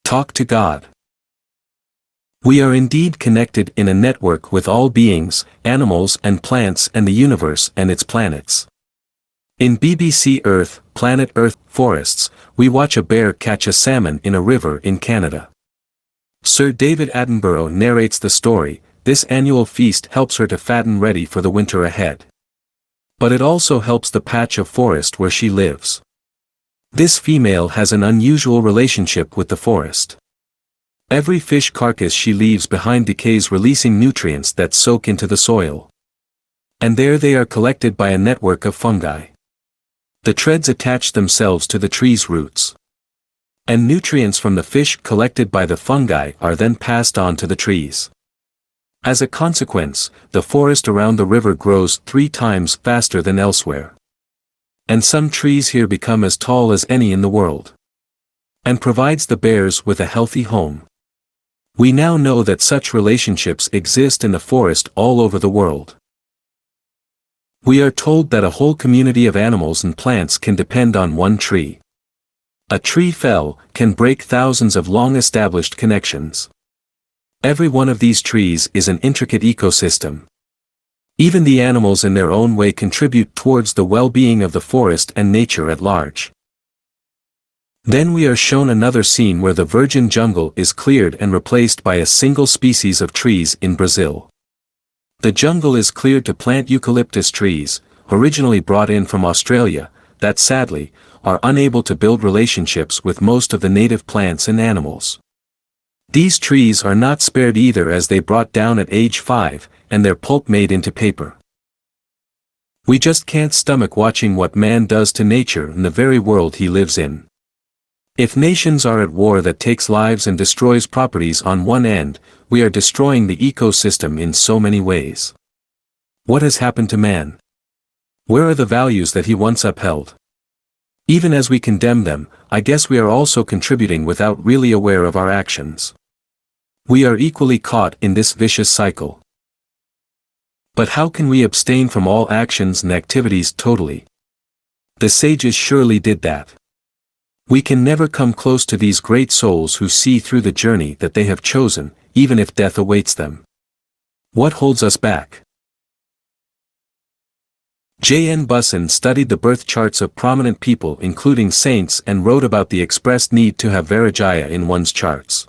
Talk to God. We are indeed connected in a network with all beings, animals and plants and the universe and its planets. In BBC Earth, Planet Earth, Forests, we watch a bear catch a salmon in a river in Canada. Sir David Attenborough narrates the story. This annual feast helps her to fatten ready for the winter ahead. But it also helps the patch of forest where she lives. This female has an unusual relationship with the forest. Every fish carcass she leaves behind decays, releasing nutrients that soak into the soil. And there they are collected by a network of fungi. The treads attach themselves to the tree's roots. And nutrients from the fish collected by the fungi are then passed on to the trees. As a consequence, the forest around the river grows 3 times faster than elsewhere. And some trees here become as tall as any in the world. And provides the bears with a healthy home. We now know that such relationships exist in the forest all over the world. We are told that a whole community of animals and plants can depend on one tree. A tree fell can break thousands of long-established connections. Every one of these trees is an intricate ecosystem. Even the animals in their own way contribute towards the well-being of the forest and nature at large. Then we are shown another scene where the virgin jungle is cleared and replaced by a single species of trees in Brazil. The jungle is cleared to plant eucalyptus trees, originally brought in from Australia, that sadly, are unable to build relationships with most of the native plants and animals. These trees are not spared either, as they brought down at age 5, and their pulp made into paper. We just can't stomach watching what man does to nature in the very world he lives in. If nations are at war that takes lives and destroys properties on one end, we are destroying the ecosystem in so many ways. What has happened to man? Where are the values that he once upheld? Even as we condemn them, I guess we are also contributing without really aware of our actions. We are equally caught in this vicious cycle. But how can we abstain from all actions and activities totally? The sages surely did that. We can never come close to these great souls who see through the journey that they have chosen, even if death awaits them. What holds us back? J.N. Busson studied the birth charts of prominent people including saints and wrote about the expressed need to have Vairagya in one's charts.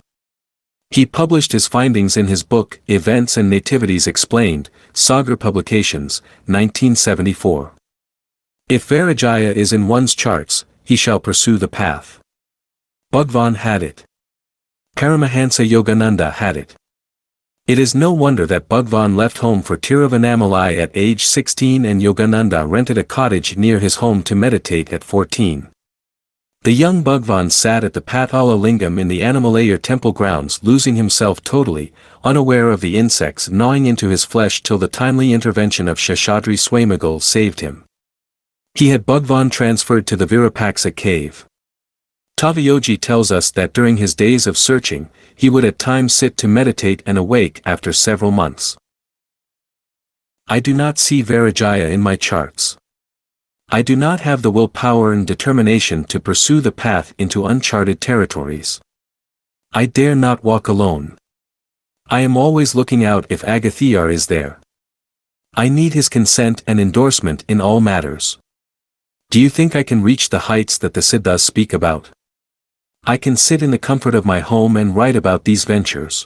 He published his findings in his book, Events and Nativities Explained, Sagar Publications, 1974. If Vairagya is in one's charts, he shall pursue the path. Bhagwan had it. Paramahansa Yogananda had it. It is no wonder that Bhagwan left home for Tiruvannamalai at age 16 and Yogananda rented a cottage near his home to meditate at 14. The young Bhagwan sat at the Patala Lingam in the Animalayar temple grounds, losing himself totally, unaware of the insects gnawing into his flesh, till the timely intervention of Sheshadri Swamigal saved him. He had Bhagwan transferred to the Virupaksa cave. Tavayogi tells us that during his days of searching, he would at times sit to meditate and awake after several months. I do not see Vairagya in my charts. I do not have the willpower and determination to pursue the path into uncharted territories. I dare not walk alone. I am always looking out if Agathiyar is there. I need his consent and endorsement in all matters. Do you think I can reach the heights that the Siddhas speak about? I can sit in the comfort of my home and write about these ventures.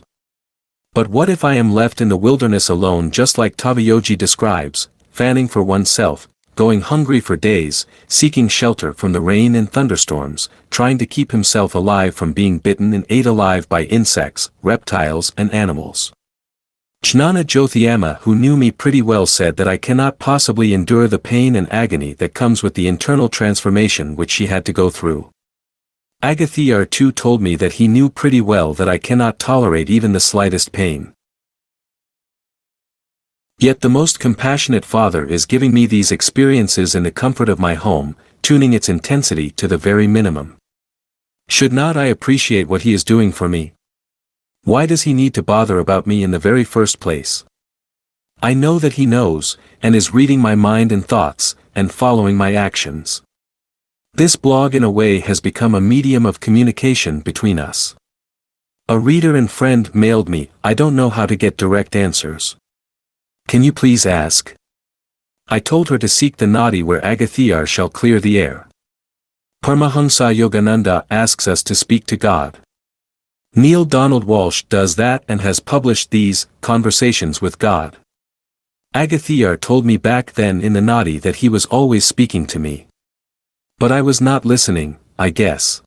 But what if I am left in the wilderness alone, just like Tavayogi describes, fanning for oneself, going hungry for days, seeking shelter from the rain and thunderstorms, trying to keep himself alive from being bitten and ate alive by insects, reptiles and animals? Jnana Jyothiyama, who knew me pretty well, said that I cannot possibly endure the pain and agony that comes with the internal transformation which she had to go through. Agathiyar too told me that he knew pretty well that I cannot tolerate even the slightest pain. Yet the most compassionate Father is giving me these experiences in the comfort of my home, tuning its intensity to the very minimum. Should not I appreciate what he is doing for me? Why does he need to bother about me in the very first place? I know that he knows, and is reading my mind and thoughts, and following my actions. This blog in a way has become a medium of communication between us. A reader and friend mailed me, I don't know how to get direct answers. Can you please ask? I told her to seek the nadi where Agathir shall clear the air. Paramahansa Yogananda asks us to speak to God. Neil Donald Walsh does that and has published these, Conversations with God. Agathir told me back then in the nadi that he was always speaking to me. But I was not listening, I guess.